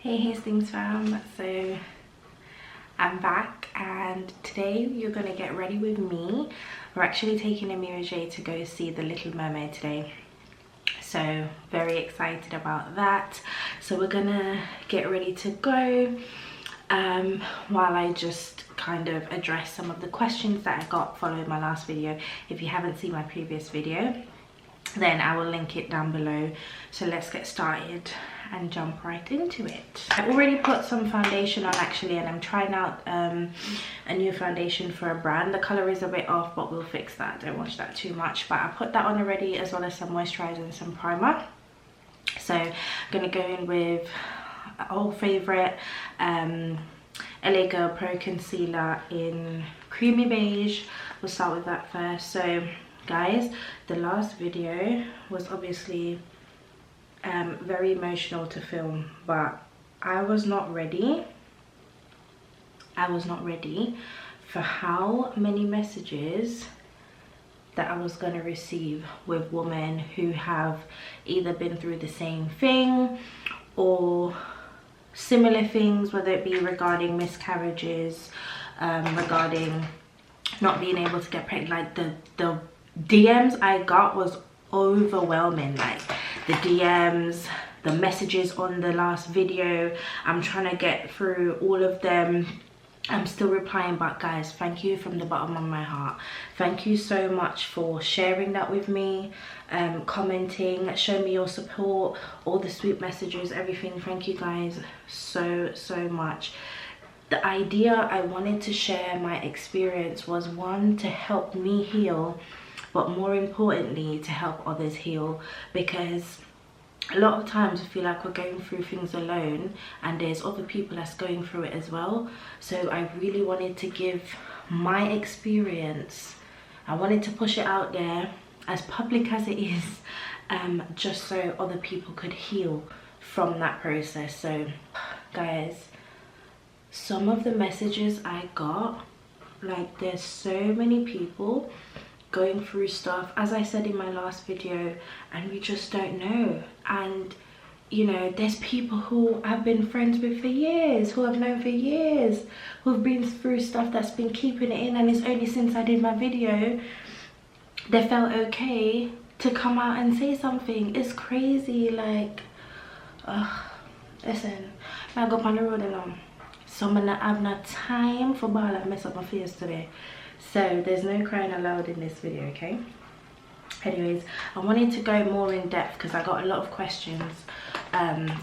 Hey things fam, so I'm back and today you're gonna get ready with me. We're actually taking Amirajay to go see The Little Mermaid today, so very excited about that. So we're gonna get ready to go while I just kind of address some of the questions that I got following my last video. If you haven't seen my previous video, then I will link it down below. So let's get started and jump right into it. I already put some foundation on actually, and I'm trying out a new foundation for a brand. The color is a bit off, but we'll fix that. Don't watch that too much, but I put that on already, as well as some moisturizer and some primer. So I'm gonna go in with old favorite LA Girl Pro Concealer in Creamy Beige. We'll start with that first. So guys, the last video was obviously very emotional to film, but I was not ready for how many messages that I was going to receive with women who have either been through the same thing or similar things, whether it be regarding miscarriages, regarding not being able to get pregnant. Like the DMs I got was overwhelming. Like the DMs, the messages on the last video, I'm trying to get through all of them. I'm still replying back, guys. Thank you from the bottom of my heart. Thank you so much for sharing that with me, commenting, showing me your support, all the sweet messages, everything. Thank you guys so much. The idea I wanted to share my experience was, one, to help me heal, but more importantly to help others heal, because a lot of times I feel like we're going through things alone and there's other people that's going through it as well. So I really wanted to give my experience. I wanted to push it out there as public as it is, just so other people could heal from that process. So guys, some of the messages I got, like there's so many people going through stuff, as I said in my last video, and we just don't know. And you know, there's people who I've been friends with for years, who I've known for years, who've been through stuff that's been keeping it in, and it's only since I did my video they felt okay to come out and say something. It's crazy. Like listen, I go on the road alone, so I'm not have no time for ball and mess up my face today. So there's no crying aloud in this video, okay? Anyways, I wanted to go more in depth because I got a lot of questions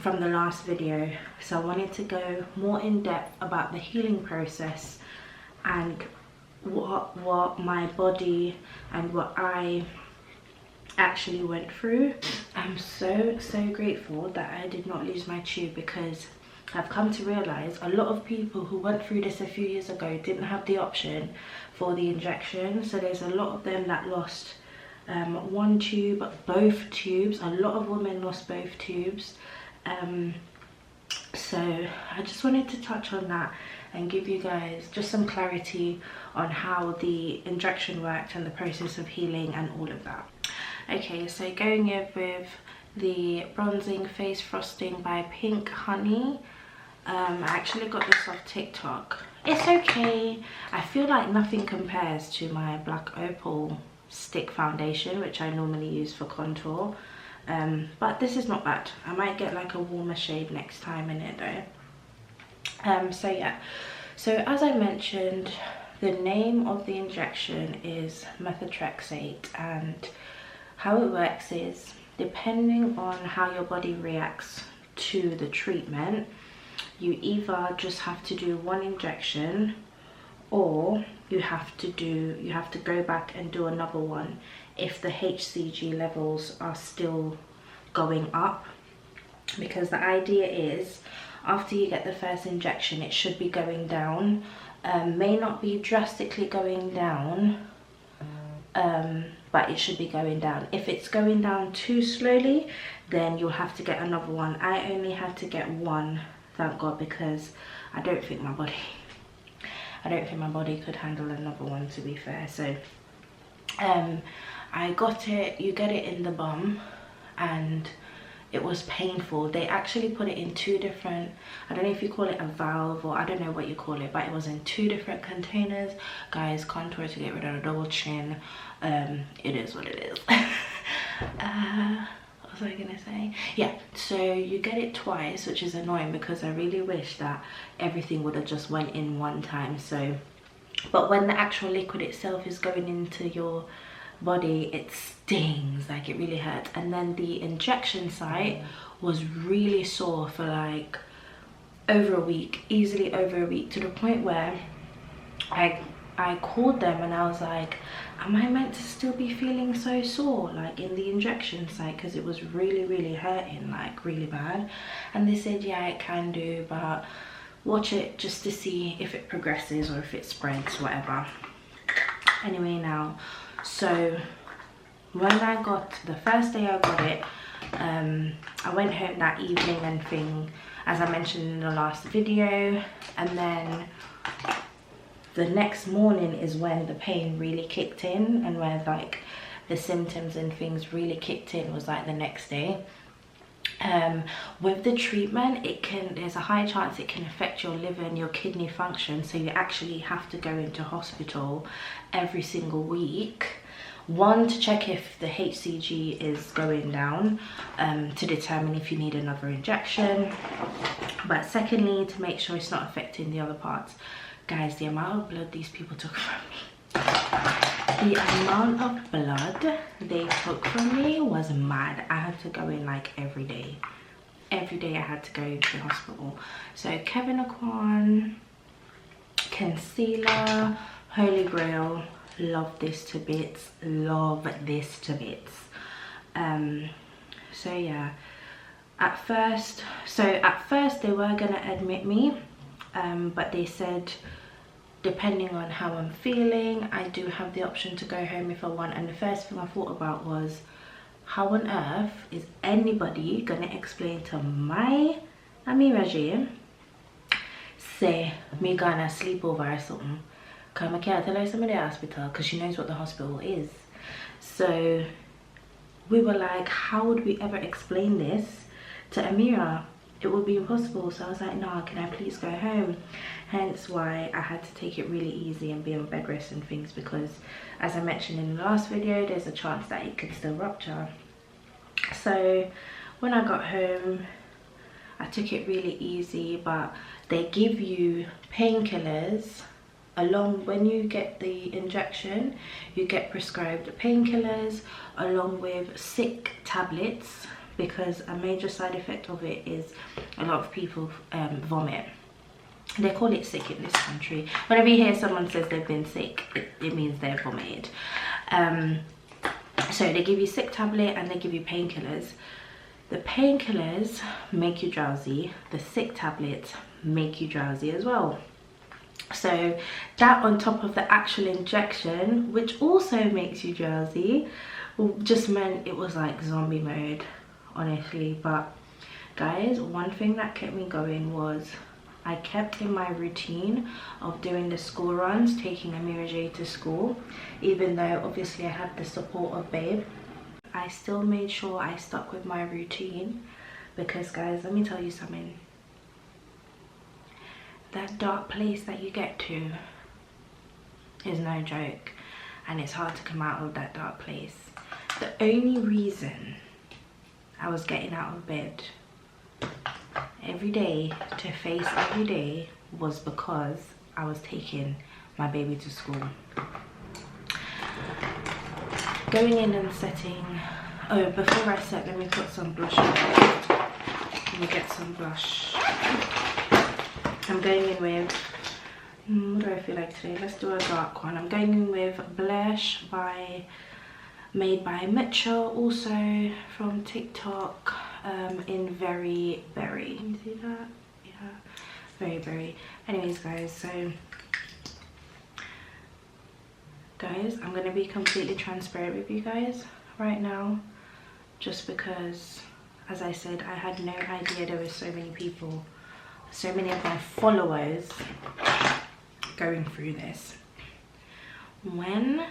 from the last video. So I wanted to go more in depth about the healing process and what my body and what I actually went through. I'm so grateful that I did not lose my tube, because I've come to realize a lot of people who went through this a few years ago didn't have the option for the injection. So there's a lot of them that lost one tube, both tubes. A lot of women lost both tubes. So I just wanted to touch on that and give you guys just some clarity on how the injection worked and the process of healing and all of that. Okay, so going in with the bronzing face frosting by Pink Honey. I actually got this off TikTok. It's okay. I feel like nothing compares to my Black Opal stick foundation, which I normally use for contour, but this is not bad. I might get like a warmer shade next time in it though. So yeah, so as I mentioned, the name of the injection is methotrexate, and how it works is, depending on how your body reacts to the treatment, you either just have to do one injection, or you have to go back and do another one if the HCG levels are still going up. Because the idea is, after you get the first injection, it should be going down. May not be drastically going down, but it should be going down. If it's going down too slowly, then you'll have to get another one. I only had to get one, thank God, because I don't think my body could handle another one, to be fair. So I got it. You get it in the bum, and it was painful. They actually put it in 2 different, I don't know if you call it a valve or I don't know what you call it, but it was in 2 different containers. Guys, contour to get rid of a double chin. It is what it is. What was I gonna say? Yeah, so you get it twice, which is annoying because I really wish that everything would have just went in one time. So, but when the actual liquid itself is going into your body, it stings, like it really hurts. And then the injection site was really sore for like over a week, easily over a week, to the point where I called them and I was like, am I meant to still be feeling so sore like in the injection site, because it was really hurting, like really bad. And they said, yeah, it can do, but watch it just to see if it progresses or if it spreads, whatever. Anyway, now, so when I got, the first day I got it, I went home that evening and thing, as I mentioned in the last video, and then the next morning is when the pain really kicked in, and where like the symptoms and things really kicked in was like the next day. With the treatment, there's a high chance it can affect your liver and your kidney function, so you actually have to go into hospital every single week. One, to check if the HCG is going down, to determine if you need another injection, but secondly, to make sure it's not affecting the other parts. Guys, the amount of blood these people took from me, the amount of blood they took from me was mad. I had to go in like every day I had to go to the hospital. So Kevin Aquan, concealer, Holy Grail, love this to bits, love this to bits. So yeah, at first they were gonna admit me, but they said depending on how I'm feeling, I do have the option to go home if I want. And the first thing I thought about was, how on earth is anybody gonna explain to my Amiraji, say me gonna sleep over or something, because I can't tell her somebody at the hospital, because she knows what the hospital is. So we were like, how would we ever explain this to Amira? It would be impossible. So I was like, no, can I please go home? Hence why I had to take it really easy and be on bed rest and things, because as I mentioned in the last video, there's a chance that it could still rupture. So when I got home, I took it really easy, but they give you painkillers along. When you get the injection, you get prescribed painkillers along with sick tablets, because a major side effect of it is a lot of people vomit. They call it sick in this country. Whenever you hear someone says they've been sick, it means they've vomited. So they give you sick tablet and they give you painkillers. The painkillers make you drowsy, the sick tablets make you drowsy as well. So that on top of the actual injection, which also makes you drowsy, just meant it was like zombie mode, honestly. But guys, one thing that kept me going was I kept in my routine of doing the school runs, taking Amira J to school. Even though obviously I had the support of Babe, I still made sure I stuck with my routine, because guys, let me tell you something. That dark place that you get to is no joke, and it's hard to come out of that dark place. The only reason I was getting out of bed every day to face every day was because I was taking my baby to school. Going in and setting, oh, before I set, let me put some blush on. Let me get some blush. I'm going in with, what do I feel like today? Let's do a dark one. I'm going in with Blush made by Mitchell, also from TikTok, in Very Berry. Can you see that? Yeah, Very Berry. Anyways guys, so guys, I'm gonna be completely transparent with you guys right now, just because, as I said, I had no idea there were so many people, so many of my followers going through this. When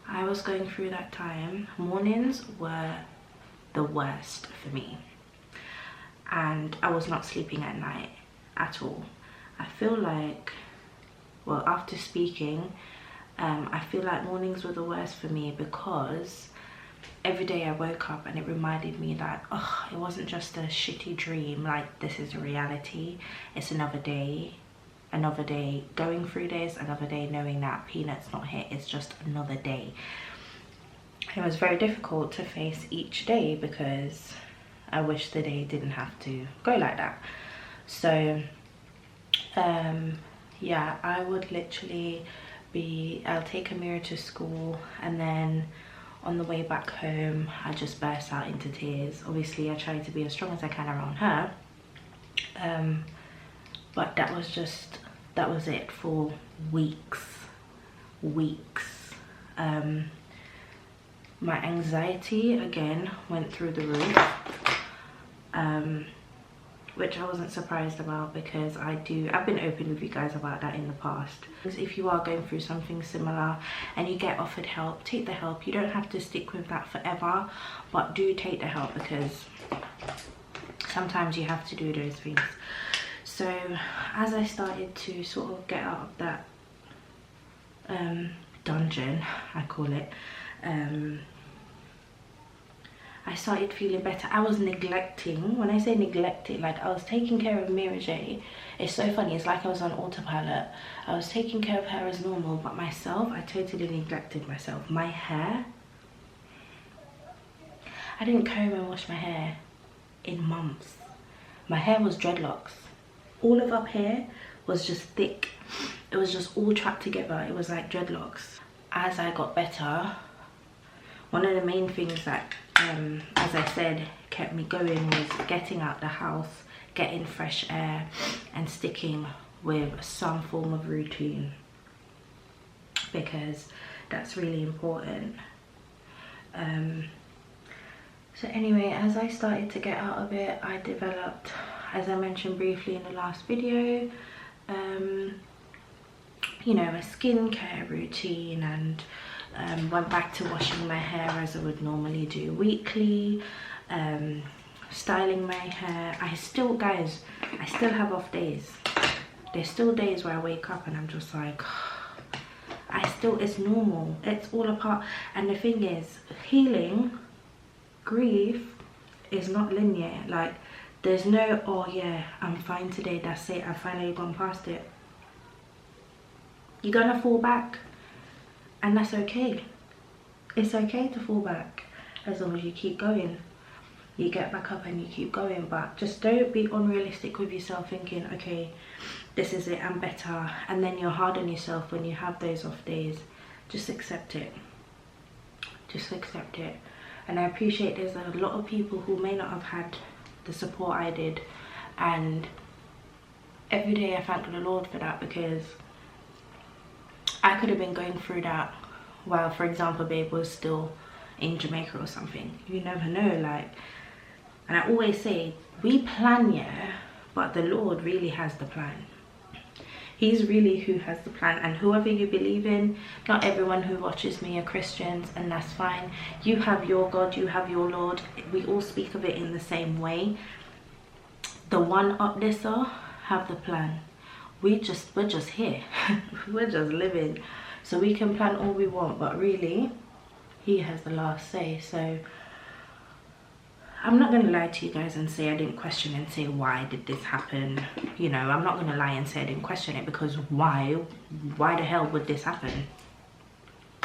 I was going through that time, mornings were the worst for me, and I was not sleeping at night at all. I feel like, well, after speaking, I feel like mornings were the worst for me, because every day I woke up and it reminded me that, oh, it wasn't just a shitty dream, like this is a reality. It's another day going through this, another day knowing that Peanut's not here. It's just another day. It was very difficult to face each day, because I wish the day didn't have to go like that. So yeah, I would literally I'll take Amira to school, and then on the way back home I just burst out into tears. Obviously I try to be as strong as I can around her, but that was it for weeks. My anxiety again went through the roof, which I wasn't surprised about, because I've been open with you guys about that in the past. If you are going through something similar and you get offered help, take the help. You don't have to stick with that forever, but do take the help, because sometimes you have to do those things. So as I started to sort of get out of that dungeon, I call it, I started feeling better. I was neglecting, when I say neglecting, like I was taking care of Mira J. It's so funny, it's like I was on autopilot. I was taking care of her as normal, but myself, I totally neglected myself. My hair, I didn't comb and wash my hair in months. My hair was dreadlocks. All of up here was just thick. It was just all trapped together. It was like dreadlocks. As I got better, one of the main things that, as I said, kept me going was getting out the house, getting fresh air, and sticking with some form of routine, because that's really important. So anyway, as I started to get out of it, I developed, as I mentioned briefly in the last video, you know, a skincare routine, and went back to washing my hair as I would normally do weekly, styling my hair. I still have off days. There's still days where I wake up and I'm just like, it's normal. It's all a part. And the thing is, healing, grief is not linear. Like, there's no, oh yeah, I'm fine today, that's it, I've finally gone past it. You're gonna fall back, and that's okay. It's okay to fall back, as long as you keep going. You get back up and you keep going, but just don't be unrealistic with yourself, thinking, okay, this is it, I'm better, and then you're hard on yourself when you have those off days. Just accept it. Just accept it. And I appreciate there's a lot of people who may not have had the support I did, and every day I thank the Lord for that, because I could have been going through that while, for example, babe was still in Jamaica or something. You never know, like, and I always say, we plan, yeah, but the Lord really has the plan. He's really who has the plan. And whoever you believe in, not everyone who watches me are Christians, and that's fine. You have your God, you have your Lord. We all speak of it in the same way. The one up there have the plan. We're just here. We're just living. So we can plan all we want, but really, he has the last say. So I'm not going to lie to you guys and say I didn't question and say, why did this happen? You know, I'm not going to lie and say I didn't question it, because why the hell would this happen?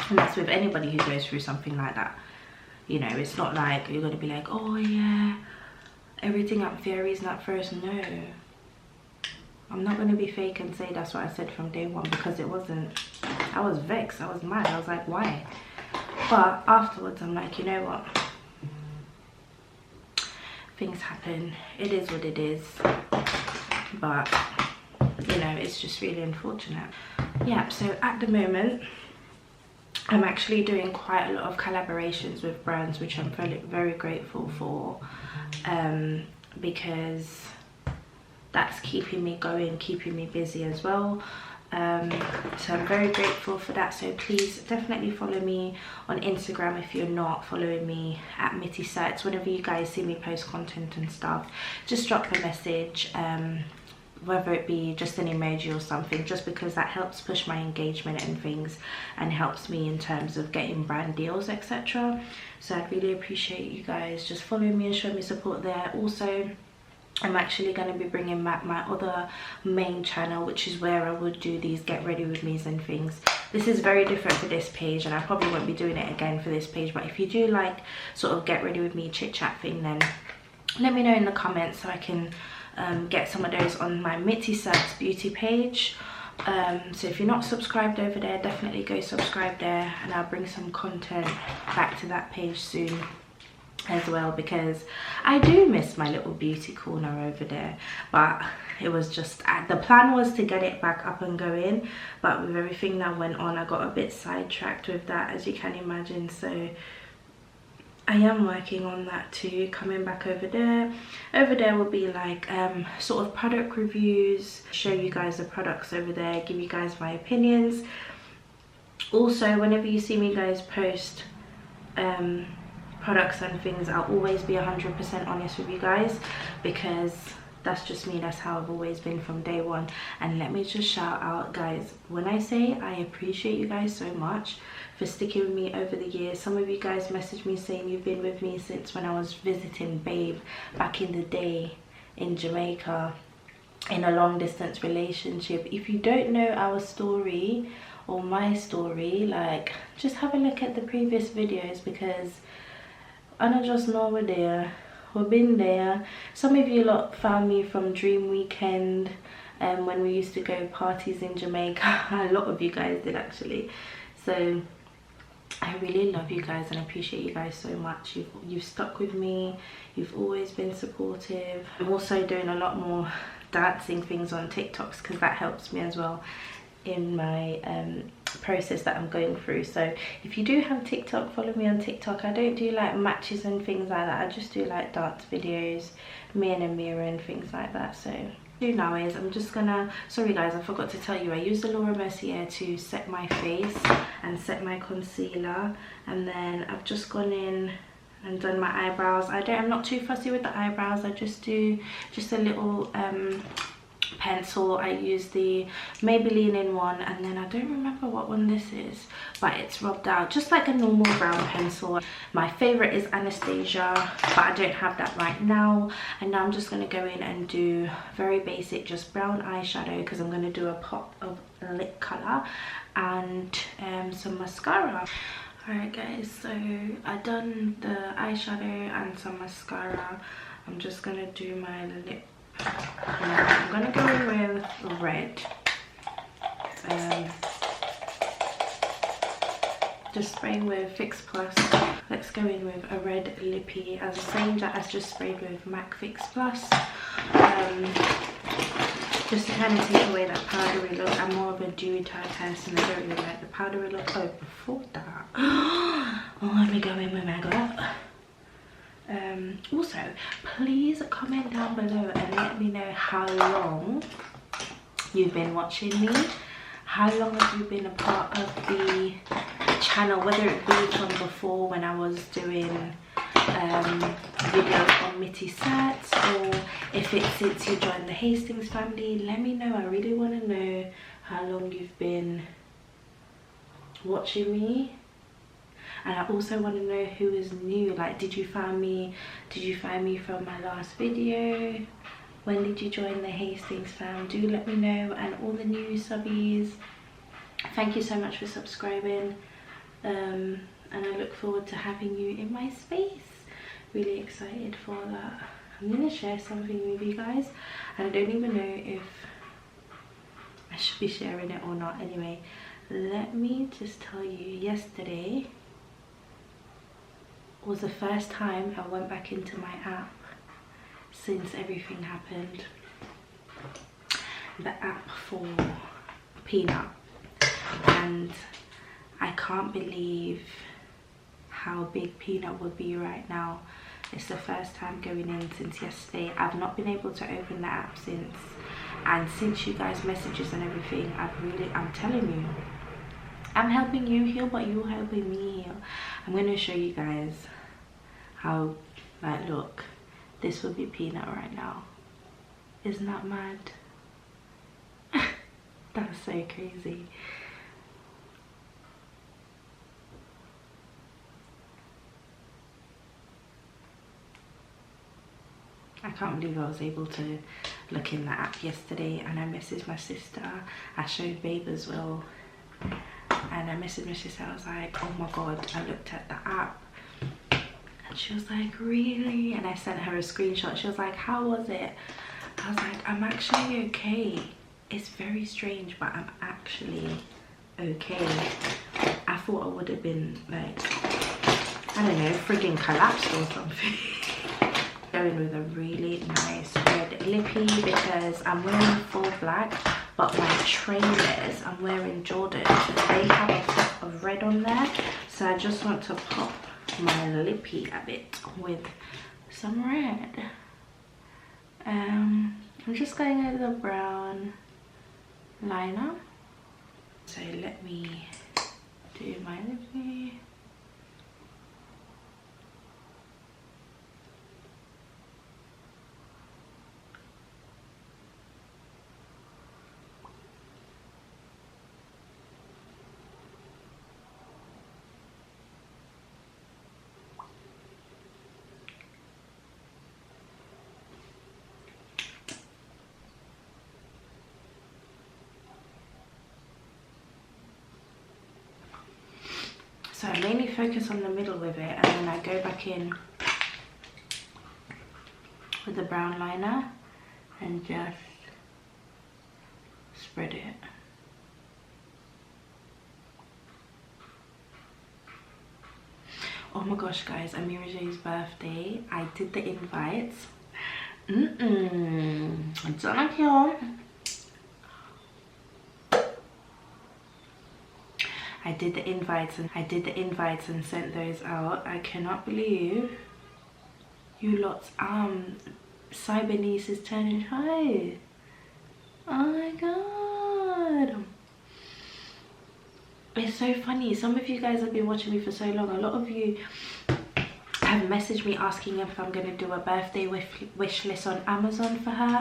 And that's with anybody who goes through something like that. You know, it's not like you're going to be like, oh yeah, everything up there is not first. No, I'm not going to be fake and say that's what I said from day one, because it wasn't. I was vexed, I was mad, I was like, why? But afterwards I'm like, you know what, things happen, it is what it is. But you know, it's just really unfortunate. Yeah, so at the moment I'm actually doing quite a lot of collaborations with brands, which I'm very grateful for, because that's keeping me going, keeping me busy as well. So I'm very grateful for that. So please definitely follow me on Instagram if you're not following me, at Mitty Certs. Whenever you guys see me post content and stuff, just drop a message, whether it be just an emoji or something, just because that helps push my engagement and things, and helps me in terms of getting brand deals, etc. So I'd really appreciate you guys just following me and showing me support there. Also, I'm actually going to be bringing back my other main channel, which is where I would do these get ready with me's and things. This is very different for this page, and I probably won't be doing it again for this page, but if you do like sort of get ready with me chit chat thing, then let me know in the comments so I can get some of those on my Mitty Certs beauty page. So if you're not subscribed over there, definitely go subscribe there, and I'll bring some content back to that page soon as well, because I do miss my little beauty corner over there. But it was just, the plan was to get it back up and going, but with everything that went on, I got a bit sidetracked with that, as you can imagine. So I am working on that too, coming back over there. Over there will be like sort of product reviews, show you guys the products over there, give you guys my opinions. Also, whenever you see me guys post products and things, I'll always be 100% honest with you guys, because that's just me. That's how I've always been from day one. And let me just shout out, guys, when I say I appreciate you guys so much for sticking with me over the years. Some of you guys messaged me saying you've been with me since when I was visiting Babe back in the day in Jamaica in a long distance relationship. If you don't know our story or my story, like, just have a look at the previous videos, because I don't just know we're there. We've been there. Some of you lot found me from Dream Weekend, when we used to go parties in Jamaica. A lot of you guys did, actually. So I really love you guys and appreciate you guys so much. You've stuck with me. You've always been supportive. I'm also doing a lot more dancing things on TikToks, because that helps me as well in my process that I'm going through. So if you do have TikTok, follow me on TikTok. I don't do like matches and things like that. I just do like dance videos, me in a mirror and things like that. So now is I'm just gonna, sorry guys, I forgot to tell you, I use the Laura Mercier to set my face and set my concealer, and then I've just gone in and done my eyebrows. I'm not too fussy with the eyebrows. I just do just a little pencil. I use the Maybelline in one, and then I don't remember what one this is, but it's rubbed out just like a normal brown pencil. My favorite is Anastasia, but I don't have that right now. And now I'm just going to go in and do very basic just brown eyeshadow, because I'm going to do a pop of lip color and some mascara. Alright guys, so I've done the eyeshadow and some mascara. I'm just going to do my lip. I'm gonna go with red. Just spraying with Fix Plus. Let's go in with a red lippy, as the same that as just sprayed with MAC Fix Plus. Just to kind of take away that powdery look. I'm more of a dewy type person. I don't really like the powdery look. Oh, before that, oh, let me go in with makeup. Also, please comment down below and let me know how long you've been watching me. How long have you been a part of the channel, whether it be from before when I was doing videos on Mitty Certs, or if it's since you joined the Hastings family. Let me know. I really want to know how long you've been watching me. And I also want to know who is new. Like, did you find me from my last video? When did you join the Hastings fam? Do let me know. And all the new subbies, thank you so much for subscribing. And I look forward to having you in my space. Really excited for that. I'm gonna share something with you guys. I don't even know if I should be sharing it or not. Anyway, let me just tell you, yesterday was the first time I went back into my app since everything happened. The app for Peanut, and I can't believe how big Peanut would be right now. It's the first time going in since yesterday. I've not been able to open the app since, and since you guys messages and everything, I'm telling you, I'm helping you heal, but you're helping me heal. I'm going to show you guys how, like, look, this would be Peanut right now. Isn't that mad? That's so crazy. I can't believe I was able to look in the app yesterday, and I messaged my sister. I showed Babe as well, and I messaged my sister. I was like, oh my god, I looked at the app, and she was like, really? And I sent her a screenshot. She was like, how was it? I was like, I'm actually okay. It's very strange, but I'm actually okay. I thought I would have been like, I don't know, frigging collapsed or something. Going with a really nice red lippy because I'm wearing full black, but my trainers, I'm wearing Jordan, they have a pop of red on there, so I just want to pop my lippy a bit with some red. I'm just going over the brown liner, so let me do my lippy. So I mainly focus on the middle with it, and then I go back in with the brown liner and just spread it. Oh my gosh guys, Amiraj's birthday. I did the invites. It's not cute. I did the invites and sent those out. I cannot believe you lot's cyber niece is turning 5. Oh my god. It's so funny. Some of you guys have been watching me for so long. A lot of you have messaged me asking if I'm going to do a birthday wish list on Amazon for her.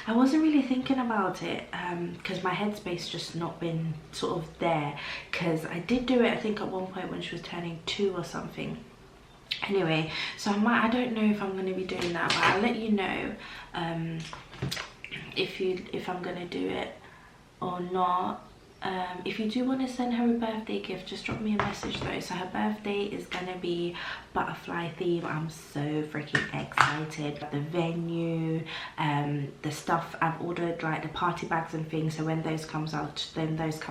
I wasn't really thinking about it because my headspace just not been sort of there, because I did do it I think at one point when she was turning 2 or something. Anyway, so I don't know if I'm going to be doing that, but I'll let you know if I'm going to do it or not. If you do want to send her a birthday gift, just drop me a message though. So her birthday is gonna be butterfly theme. I'm so freaking excited. The venue, the stuff I've ordered, like the party bags and things, so when those come out,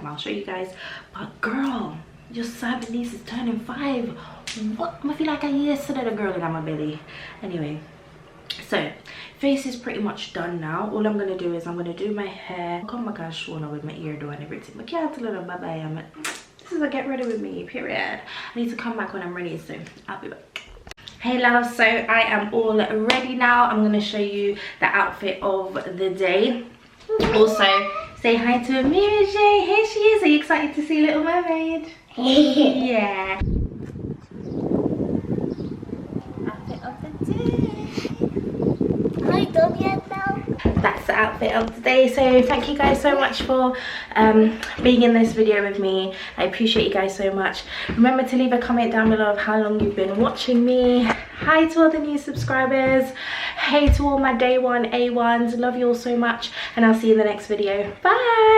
I'll show you guys. But girl, your cyber niece is turning 5. What? I feel like I yesterday the girl in my belly. Anyway, so face is pretty much done now. All I'm gonna do is I'm gonna do my hair. Oh my gosh, with my ear doing everything. But yeah, it's a little bye-bye. This is a get ready with me, period. I need to come back when I'm ready, so I'll be back. Hey love, so I am all ready now. I'm gonna show you the outfit of the day. Also, say hi to Amira J. Here she is. Are you excited to see Little Mermaid? Yeah. Outfit of the day. Done yet now? That's the outfit of the day. So thank you guys so much for being in this video with me. I appreciate you guys so much. Remember to leave a comment down below of how long you've been watching me. Hi to all the new subscribers. Hey to all my day 1 A1s. Love you all so much, and I'll see you in the next video. Bye.